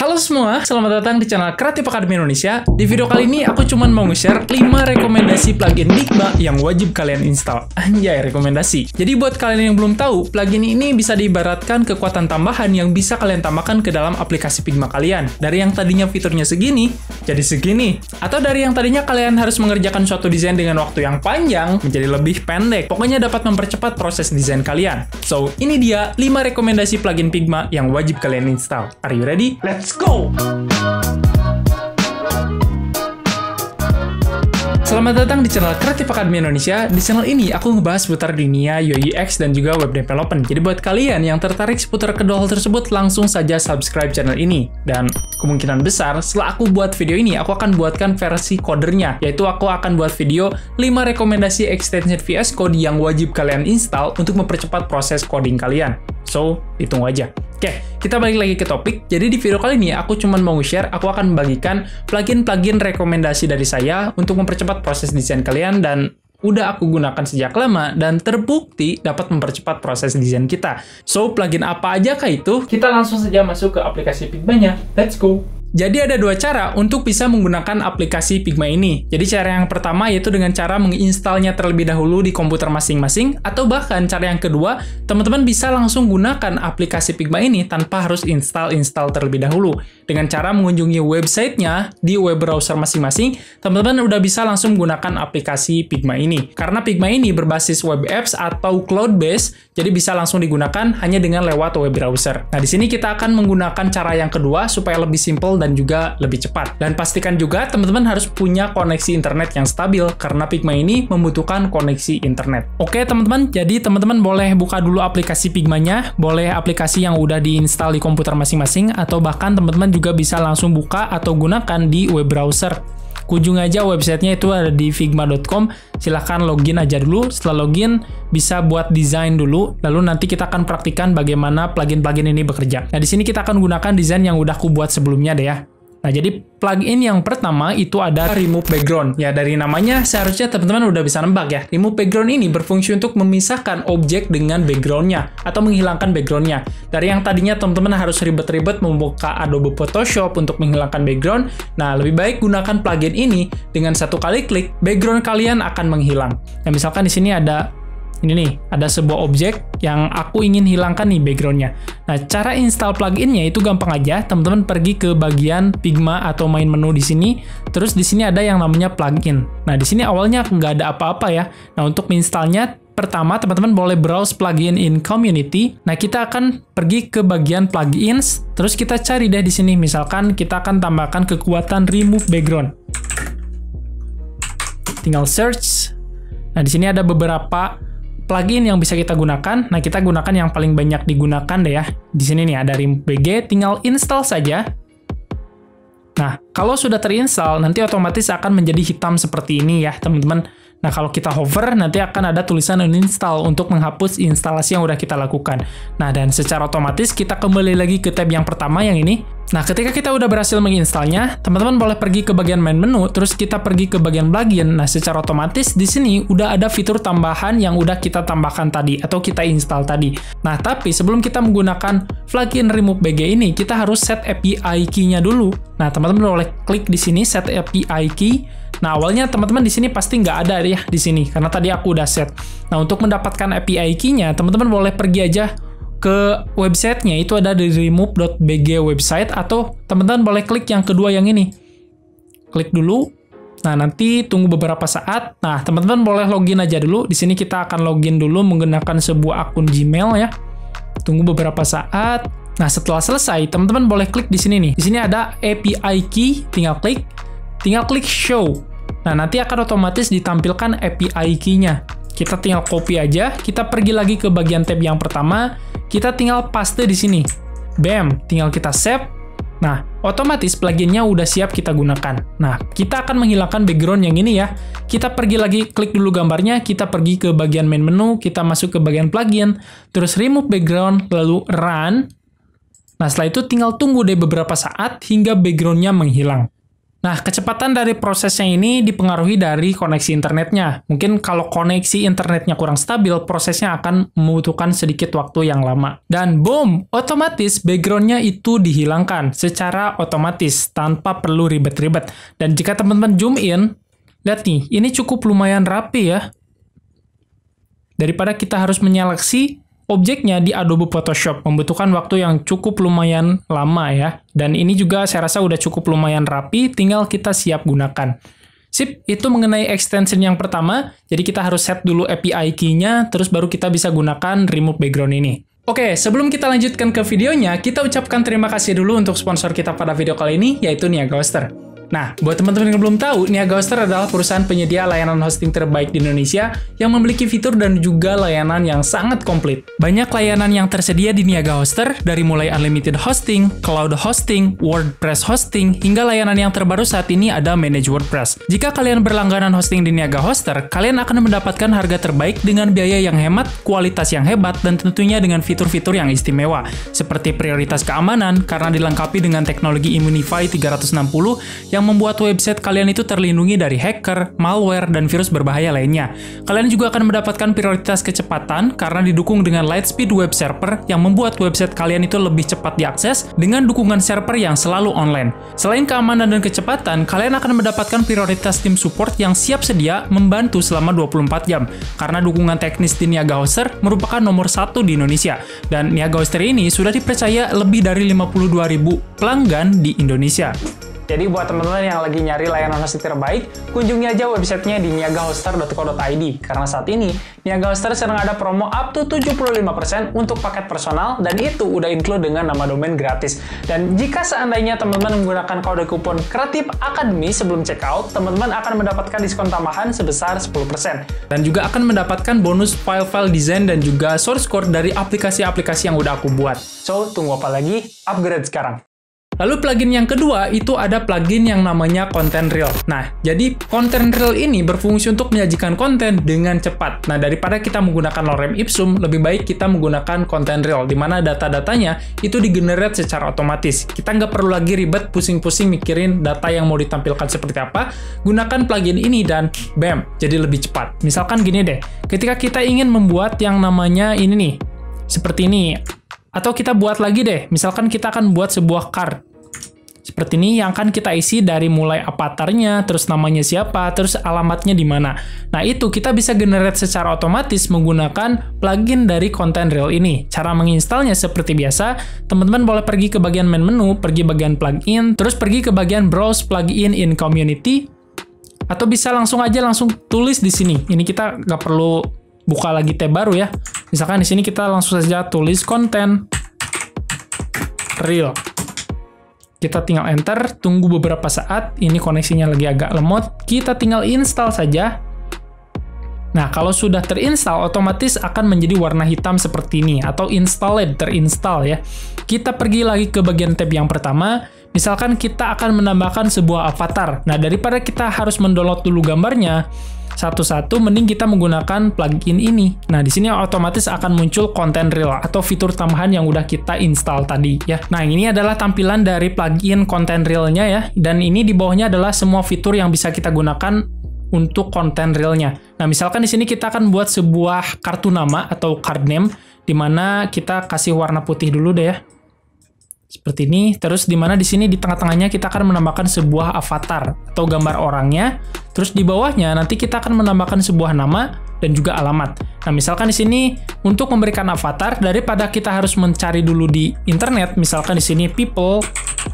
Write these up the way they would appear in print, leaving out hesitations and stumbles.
Halo semua, selamat datang di channel Kreatif Academy Indonesia. Di video kali ini aku cuman mau nge-share 5 rekomendasi plugin Figma yang wajib kalian install. Anjay, rekomendasi. Jadi buat kalian yang belum tahu, plugin ini bisa diibaratkan kekuatan tambahan yang bisa kalian tambahkan ke dalam aplikasi Figma kalian. Dari yang tadinya fiturnya segini, jadi segini. Atau dari yang tadinya kalian harus mengerjakan suatu desain dengan waktu yang panjang, menjadi lebih pendek. Pokoknya dapat mempercepat proses desain kalian. So, ini dia 5 rekomendasi plugin Figma yang wajib kalian install. Are you ready? Let's go! Selamat datang di channel Kreatif Academy Indonesia. Di channel ini aku ngebahas seputar dunia UI UX dan juga web development. Jadi buat kalian yang tertarik seputar kedua hal tersebut, langsung saja subscribe channel ini. Dan kemungkinan besar setelah aku buat video ini, aku akan buatkan versi codernya, yaitu aku akan buat video 5 rekomendasi extension VS Code yang wajib kalian install untuk mempercepat proses coding kalian. So, ditunggu aja. Oke, kita balik lagi ke topik. Jadi di video kali ini aku cuma mau share, aku akan membagikan plugin-plugin rekomendasi dari saya untuk mempercepat proses desain kalian dan udah aku gunakan sejak lama dan terbukti dapat mempercepat proses desain kita. So, plugin apa aja kah itu? Kita langsung saja masuk ke aplikasi Figma-nya. Let's go! Jadi ada dua cara untuk bisa menggunakan aplikasi Figma ini. Jadi cara yang pertama yaitu dengan cara menginstalnya terlebih dahulu di komputer masing-masing, atau bahkan cara yang kedua, teman-teman bisa langsung gunakan aplikasi Figma ini tanpa harus install terlebih dahulu. Dengan cara mengunjungi websitenya di web browser masing-masing, teman-teman udah bisa langsung menggunakan aplikasi Figma ini. Karena Figma ini berbasis web apps atau cloud-based, jadi bisa langsung digunakan hanya dengan lewat web browser. Nah, di sini kita akan menggunakan cara yang kedua supaya lebih simple dan juga lebih cepat. Dan pastikan juga teman-teman harus punya koneksi internet yang stabil karena Figma ini membutuhkan koneksi internet. Oke teman-teman, jadi teman-teman boleh buka dulu aplikasi Figma-nya, boleh aplikasi yang udah diinstal di komputer masing-masing, atau bahkan teman-teman juga bisa langsung buka atau gunakan di web browser. Kunjung aja websitenya, itu ada di figma.com. Silahkan login aja dulu. Setelah login, bisa buat desain dulu. Lalu nanti kita akan praktikkan bagaimana plugin-plugin ini bekerja. Nah, di sini kita akan gunakan desain yang udah aku buat sebelumnya deh ya. Nah, jadi plugin yang pertama itu ada Remove Background. Ya, dari namanya seharusnya teman-teman udah bisa nembak ya. Remove Background ini berfungsi untuk memisahkan objek dengan background-nya atau menghilangkan background-nya. Dari yang tadinya teman-teman harus ribet-ribet membuka Adobe Photoshop untuk menghilangkan background, nah lebih baik gunakan plugin ini. Dengan satu kali klik, background kalian akan menghilang. Nah, misalkan di sini ada ini nih, ada sebuah objek yang aku ingin hilangkan nih background-nya. Nah, cara install plugin-nya itu gampang aja. Teman-teman pergi ke bagian Figma atau main menu di sini. Terus di sini ada yang namanya plugin. Nah, di sini awalnya nggak ada apa-apa ya. Nah, untuk menginstalnya, pertama teman-teman boleh browse plugin in community. Nah, kita akan pergi ke bagian plugins. Terus kita cari deh di sini. Misalkan kita akan tambahkan kekuatan remove background. Tinggal search. Nah, di sini ada beberapa plugin yang bisa kita gunakan. Nah, kita gunakan yang paling banyak digunakan deh ya. Di sini nih ada Remove BG, tinggal install saja. Nah, kalau sudah terinstall, nanti otomatis akan menjadi hitam seperti ini ya, teman-teman. Nah, kalau kita hover, nanti akan ada tulisan uninstall untuk menghapus instalasi yang udah kita lakukan. Nah, dan secara otomatis kita kembali lagi ke tab yang pertama yang ini. Nah, ketika kita udah berhasil menginstalnya, teman-teman boleh pergi ke bagian main menu, terus kita pergi ke bagian plugin. Nah, secara otomatis di sini udah ada fitur tambahan yang udah kita tambahkan tadi, atau kita install tadi. Nah, tapi sebelum kita menggunakan plugin Remove BG ini, kita harus set API key-nya dulu. Nah, teman-teman boleh klik di sini, set API key. Nah, awalnya teman-teman di sini pasti nggak ada ya di sini, karena tadi aku udah set. Nah, untuk mendapatkan API key-nya, teman-teman boleh pergi aja ke websitenya, itu ada di remove.bg website, atau teman-teman boleh klik yang kedua yang ini. Klik dulu. Nah, nanti tunggu beberapa saat. Nah, teman-teman boleh login aja dulu. Di sini kita akan login dulu menggunakan sebuah akun Gmail ya. Tunggu beberapa saat. Nah, setelah selesai, teman-teman boleh klik di sini nih. Di sini ada API key, tinggal klik show. Nah, nanti akan otomatis ditampilkan API key-nya. Kita tinggal copy aja, kita pergi lagi ke bagian tab yang pertama, kita tinggal paste di sini. Bam, tinggal kita save. Nah, otomatis pluginnya udah siap kita gunakan. Nah, kita akan menghilangkan background yang ini ya. Kita pergi lagi, klik dulu gambarnya, kita pergi ke bagian main menu, kita masuk ke bagian plugin, terus remove background, lalu run. Nah, setelah itu tinggal tunggu deh beberapa saat hingga backgroundnya menghilang. Nah, kecepatan dari prosesnya ini dipengaruhi dari koneksi internetnya. Mungkin kalau koneksi internetnya kurang stabil, prosesnya akan membutuhkan sedikit waktu yang lama. Dan boom, otomatis background-nya itu dihilangkan secara otomatis, tanpa perlu ribet-ribet. Dan jika teman-teman zoom in, lihat nih, ini cukup lumayan rapi ya. Daripada kita harus menyeleksi objeknya di Adobe Photoshop, membutuhkan waktu yang cukup lumayan lama ya. Dan ini juga saya rasa udah cukup lumayan rapi, tinggal kita siap gunakan. Sip, itu mengenai extension yang pertama. Jadi kita harus set dulu API key-nya, terus baru kita bisa gunakan remove background ini. Oke, sebelum kita lanjutkan ke videonya, kita ucapkan terima kasih dulu untuk sponsor kita pada video kali ini, yaitu Niaga Hoster. Nah, buat teman-teman yang belum tahu, Niaga Hoster adalah perusahaan penyedia layanan hosting terbaik di Indonesia yang memiliki fitur dan juga layanan yang sangat komplit. Banyak layanan yang tersedia di Niaga Hoster, dari mulai unlimited hosting, cloud hosting, WordPress hosting, hingga layanan yang terbaru saat ini ada Manage WordPress. Jika kalian berlangganan hosting di Niaga Hoster, kalian akan mendapatkan harga terbaik dengan biaya yang hemat, kualitas yang hebat, dan tentunya dengan fitur-fitur yang istimewa, seperti prioritas keamanan karena dilengkapi dengan teknologi Immunify 360 yang membuat website kalian itu terlindungi dari hacker, malware, dan virus berbahaya lainnya. Kalian juga akan mendapatkan prioritas kecepatan karena didukung dengan Lightspeed Web Server yang membuat website kalian itu lebih cepat diakses dengan dukungan server yang selalu online. Selain keamanan dan kecepatan, kalian akan mendapatkan prioritas tim support yang siap sedia membantu selama 24 jam karena dukungan teknis di Niaga Hoster merupakan nomor 1 di Indonesia. Dan Niaga Hoster ini sudah dipercaya lebih dari 52.000 pelanggan di Indonesia. Jadi buat teman-teman yang lagi nyari layanan hosting terbaik, kunjungi aja websitenya di niagahoster.co.id. Karena saat ini, Niaga Hoster sedang ada promo up to 75% untuk paket personal, dan itu udah include dengan nama domain gratis. Dan jika seandainya teman-teman menggunakan kode kupon Kreatif Academy sebelum checkout, teman-teman akan mendapatkan diskon tambahan sebesar 10%. Dan juga akan mendapatkan bonus file-file desain dan juga source code dari aplikasi-aplikasi yang udah aku buat. So, tunggu apa lagi? Upgrade sekarang! Lalu plugin yang kedua itu ada plugin yang namanya Content Reel. Nah, jadi Content Reel ini berfungsi untuk menyajikan konten dengan cepat. Nah, daripada kita menggunakan lorem ipsum, lebih baik kita menggunakan Content Reel, di mana data-datanya itu di-generate secara otomatis. Kita nggak perlu lagi ribet pusing-pusing mikirin data yang mau ditampilkan seperti apa. Gunakan plugin ini dan bam, jadi lebih cepat. Misalkan gini deh, ketika kita ingin membuat yang namanya ini nih, seperti ini. Atau kita buat lagi deh, misalkan kita akan buat sebuah card. Seperti ini yang akan kita isi dari mulai avatarnya, terus namanya siapa, terus alamatnya di mana. Nah, itu kita bisa generate secara otomatis menggunakan plugin dari Content Reel ini. Cara menginstalnya seperti biasa, teman-teman boleh pergi ke bagian main menu, pergi bagian plugin, terus pergi ke bagian browse plugin in community, atau bisa langsung tulis di sini. Ini kita nggak perlu buka lagi tab baru ya. Misalkan di sini kita langsung saja tulis Content Reel. Kita tinggal enter, tunggu beberapa saat, ini koneksinya lagi agak lemot, kita tinggal install saja. Nah, kalau sudah terinstall, otomatis akan menjadi warna hitam seperti ini, atau installed, terinstall ya. Kita pergi lagi ke bagian tab yang pertama, misalkan kita akan menambahkan sebuah avatar. Nah, daripada kita harus mendownload dulu gambarnya, satu-satu, mending kita menggunakan plugin ini. Nah, di sini otomatis akan muncul Content Reel atau fitur tambahan yang udah kita install tadi ya. Nah, ini adalah tampilan dari plugin Content Reel-nya ya. Dan ini di bawahnya adalah semua fitur yang bisa kita gunakan untuk Content Reel-nya. Nah, misalkan di sini kita akan buat sebuah kartu nama atau card name, di mana kita kasih warna putih dulu deh ya. Seperti ini, terus di mana di sini di tengah-tengahnya kita akan menambahkan sebuah avatar atau gambar orangnya. Terus di bawahnya nanti kita akan menambahkan sebuah nama dan juga alamat. Nah, misalkan di sini untuk memberikan avatar, daripada kita harus mencari dulu di internet, misalkan di sini people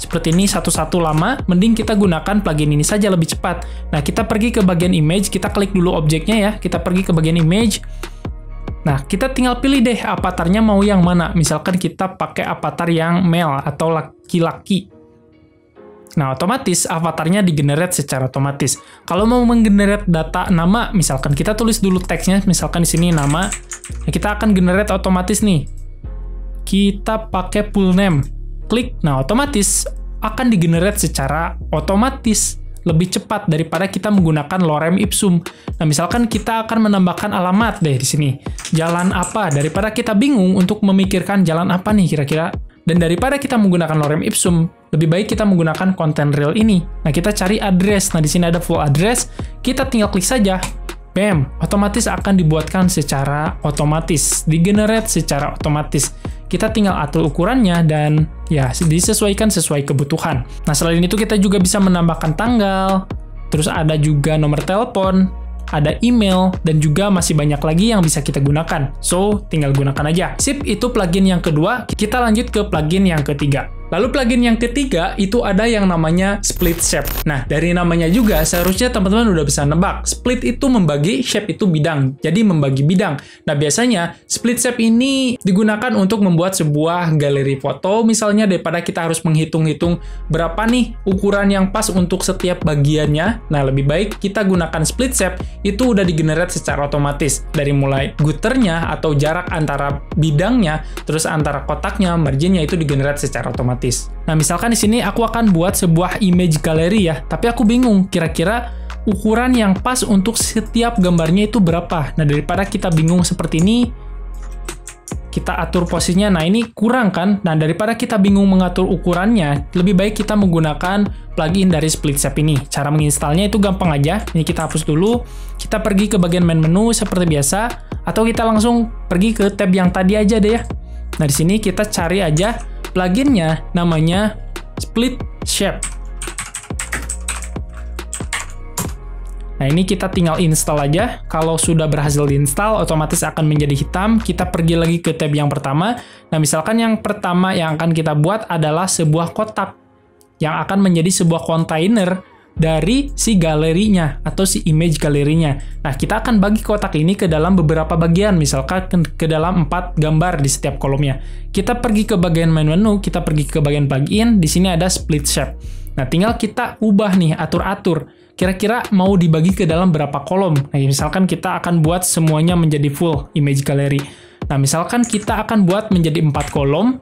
seperti ini satu-satu lama, mending kita gunakan plugin ini saja lebih cepat. Nah, kita pergi ke bagian image, kita klik dulu objeknya ya, kita pergi ke bagian image. Nah, kita tinggal pilih deh avatarnya mau yang mana. Misalkan kita pakai avatar yang male atau laki-laki. Nah, otomatis avatarnya di-generate secara otomatis. Kalau mau menggenerate data nama, misalkan kita tulis dulu teksnya, misalkan di sini nama, nah kita akan generate otomatis nih. Kita pakai full name. Klik, nah otomatis akan di-generate secara otomatis. Lebih cepat daripada kita menggunakan lorem ipsum. Nah, misalkan kita akan menambahkan alamat deh di sini. Jalan apa? Daripada kita bingung untuk memikirkan jalan apa nih kira-kira. Dan daripada kita menggunakan lorem ipsum, lebih baik kita menggunakan content rel ini. Nah, kita cari address. Nah, di sini ada full address. Kita tinggal klik saja. Bam, otomatis akan dibuatkan secara otomatis, di-generate secara otomatis. Kita tinggal atur ukurannya dan ya disesuaikan sesuai kebutuhan. Nah, selain itu kita juga bisa menambahkan tanggal, terus ada juga nomor telepon, ada email, dan juga masih banyak lagi yang bisa kita gunakan. So, tinggal gunakan aja. Sip, itu plugin yang kedua. Kita lanjut ke plugin yang ketiga. Lalu plugin yang ketiga itu ada yang namanya Split Shape. Nah, dari namanya juga seharusnya teman-teman udah bisa nebak. Split itu membagi, shape itu bidang. Jadi membagi bidang. Nah, biasanya Split Shape ini digunakan untuk membuat sebuah galeri foto misalnya, daripada kita harus menghitung-hitung berapa nih ukuran yang pas untuk setiap bagiannya. Nah, lebih baik kita gunakan Split Shape, itu udah di-generate secara otomatis. Dari mulai guternya atau jarak antara bidangnya, terus antara kotaknya, marginnya itu di-generate secara otomatis. Nah, misalkan di sini aku akan buat sebuah image gallery ya, tapi aku bingung kira-kira ukuran yang pas untuk setiap gambarnya itu berapa. Nah, daripada kita bingung seperti ini, kita atur posisinya. Nah, ini kurang kan? Nah, daripada kita bingung mengatur ukurannya, lebih baik kita menggunakan plugin dari Split Shape ini. Cara menginstalnya itu gampang aja. Ini kita hapus dulu. Kita pergi ke bagian main menu seperti biasa, atau kita langsung pergi ke tab yang tadi aja deh ya. Nah, di sini kita cari aja pluginnya, namanya Split Shape. Nah, ini kita tinggal install aja. Kalau sudah berhasil diinstal, otomatis akan menjadi hitam. Kita pergi lagi ke tab yang pertama. Nah, misalkan yang pertama yang akan kita buat adalah sebuah kotak yang akan menjadi sebuah kontainer dari si galerinya atau si image galerinya. Nah, kita akan bagi kotak ini ke dalam beberapa bagian, misalkan ke dalam 4 gambar di setiap kolomnya. Kita pergi ke bagian main menu, kita pergi ke bagian plugin, di sini ada Split Shape. Nah, tinggal kita ubah nih, atur-atur. Kira-kira mau dibagi ke dalam berapa kolom. Nah, misalkan kita akan buat semuanya menjadi full image gallery. Nah, misalkan kita akan buat menjadi 4 kolom.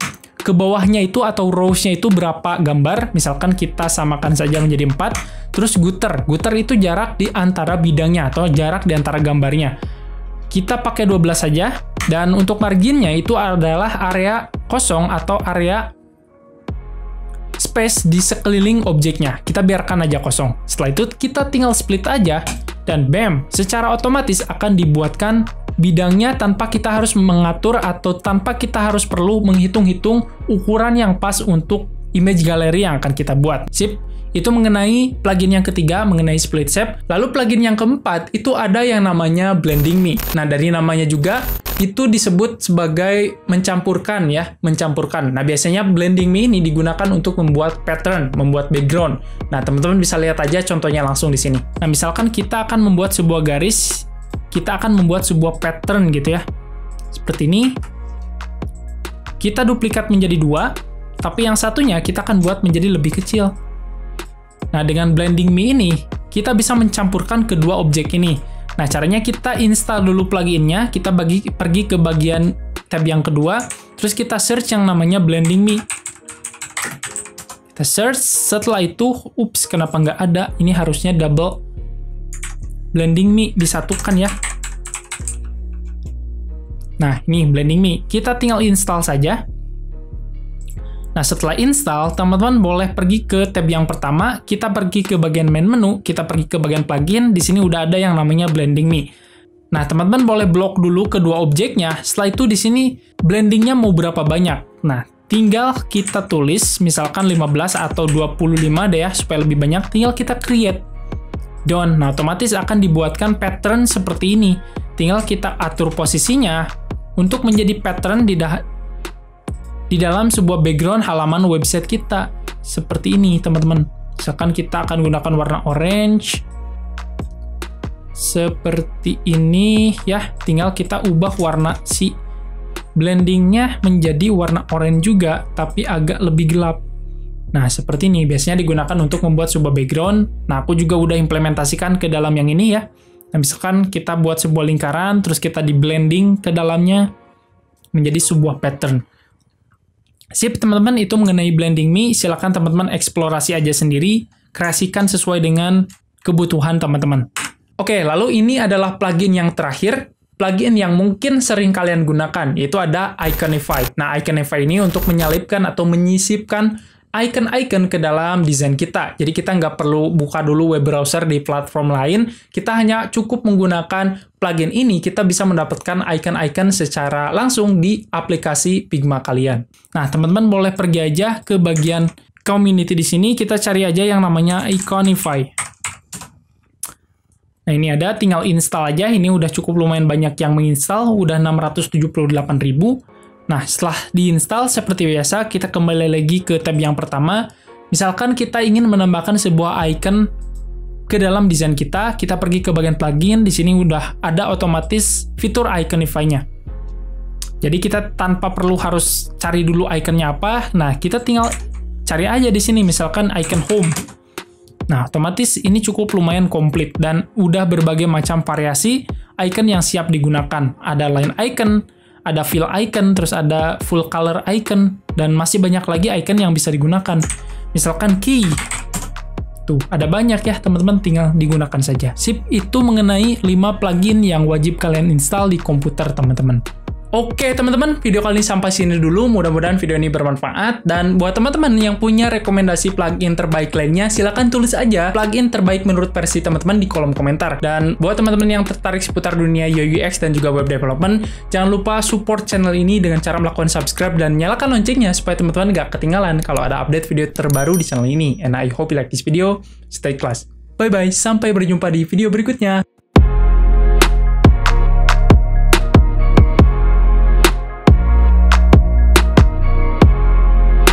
Ke bawahnya itu atau rows-nya itu berapa gambar, misalkan kita samakan saja menjadi 4, terus gutter itu jarak di antara bidangnya atau jarak di antara gambarnya. Kita pakai 12 saja, dan untuk marginnya itu adalah area kosong atau area space di sekeliling objeknya. Kita biarkan aja kosong. Setelah itu kita tinggal split aja, dan bam, secara otomatis akan dibuatkan bidangnya tanpa kita harus mengatur atau tanpa kita harus perlu menghitung-hitung ukuran yang pas untuk image gallery yang akan kita buat. Sip, itu mengenai plugin yang ketiga, mengenai Split Shape. Lalu plugin yang keempat, itu ada yang namanya Blending Me. Nah, dari namanya juga, itu disebut sebagai mencampurkan ya, mencampurkan. Nah, biasanya Blending Me ini digunakan untuk membuat pattern, membuat background. Nah, teman-teman bisa lihat aja contohnya langsung di sini. Nah, misalkan kita akan membuat sebuah garis, kita akan membuat sebuah pattern gitu ya. Seperti ini. Kita duplikat menjadi 2, tapi yang satunya kita akan buat menjadi lebih kecil. Nah, dengan Blending Me ini, kita bisa mencampurkan kedua objek ini. Nah, caranya kita install dulu pluginnya, kita pergi ke bagian tab yang kedua, terus kita search yang namanya Blending Me. Kita search, setelah itu, ups, kenapa nggak ada? Ini harusnya double Blending Me, disatukan ya. Nah, ini Blending Me. Kita tinggal install saja. Nah, setelah install, teman-teman boleh pergi ke tab yang pertama, kita pergi ke bagian main menu, kita pergi ke bagian plugin, di sini udah ada yang namanya Blending Me. Nah, teman-teman boleh blok dulu kedua objeknya, setelah itu di sini blendingnya mau berapa banyak. Nah, tinggal kita tulis, misalkan 15 atau 25 deh ya, supaya lebih banyak, tinggal kita create. Done. Nah, otomatis akan dibuatkan pattern seperti ini. Tinggal kita atur posisinya untuk menjadi pattern di dalam sebuah background halaman website kita. Seperti ini, teman-teman. Misalkan kita akan gunakan warna orange. Seperti ini, ya. Tinggal kita ubah warna si blendingnya menjadi warna orange juga, tapi agak lebih gelap. Nah, seperti ini. Biasanya digunakan untuk membuat sebuah background. Nah, aku juga udah implementasikan ke dalam yang ini ya. Nah, misalkan kita buat sebuah lingkaran, terus kita di blending ke dalamnya menjadi sebuah pattern. Sip, teman-teman, itu mengenai Blending Me. Silakan teman-teman eksplorasi aja sendiri, kreasikan sesuai dengan kebutuhan teman-teman. Oke, lalu ini adalah plugin yang terakhir. plugin yang mungkin sering kalian gunakan, yaitu ada Iconify. Nah, Iconify ini untuk menyelipkan atau menyisipkan icon-icon ke dalam desain kita. Jadi kita nggak perlu buka dulu web browser di platform lain, kita hanya cukup menggunakan plugin ini, kita bisa mendapatkan icon-icon secara langsung di aplikasi Figma kalian. Nah, teman-teman boleh pergi aja ke bagian community di sini, kita cari aja yang namanya Iconify. Nah, ini ada, tinggal install aja, ini udah cukup lumayan banyak yang menginstal, udah 678.000. Nah, setelah diinstal, seperti biasa, kita kembali lagi ke tab yang pertama. Misalkan kita ingin menambahkan sebuah icon ke dalam desain kita, kita pergi ke bagian plugin, di sini udah ada otomatis fitur Iconify-nya. Jadi kita tanpa perlu harus cari dulu iconnya apa, nah kita tinggal cari aja di sini, misalkan icon home. Nah, otomatis ini cukup lumayan komplit, dan udah berbagai macam variasi icon yang siap digunakan. Ada line icon, ada fill icon, terus ada full color icon, dan masih banyak lagi icon yang bisa digunakan. Misalkan key. Tuh, ada banyak ya teman-teman, tinggal digunakan saja. Sip, itu mengenai 5 plugin yang wajib kalian install di komputer teman-teman. Oke teman-teman, video kali ini sampai sini dulu. Mudah-mudahan video ini bermanfaat. Dan buat teman-teman yang punya rekomendasi plugin terbaik lainnya, silahkan tulis aja plugin terbaik menurut versi teman-teman di kolom komentar. Dan buat teman-teman yang tertarik seputar dunia UI UX dan juga web development, jangan lupa support channel ini dengan cara melakukan subscribe dan nyalakan loncengnya supaya teman-teman gak ketinggalan kalau ada update video terbaru di channel ini. And I hope you like this video. Stay class. Bye-bye, sampai berjumpa di video berikutnya.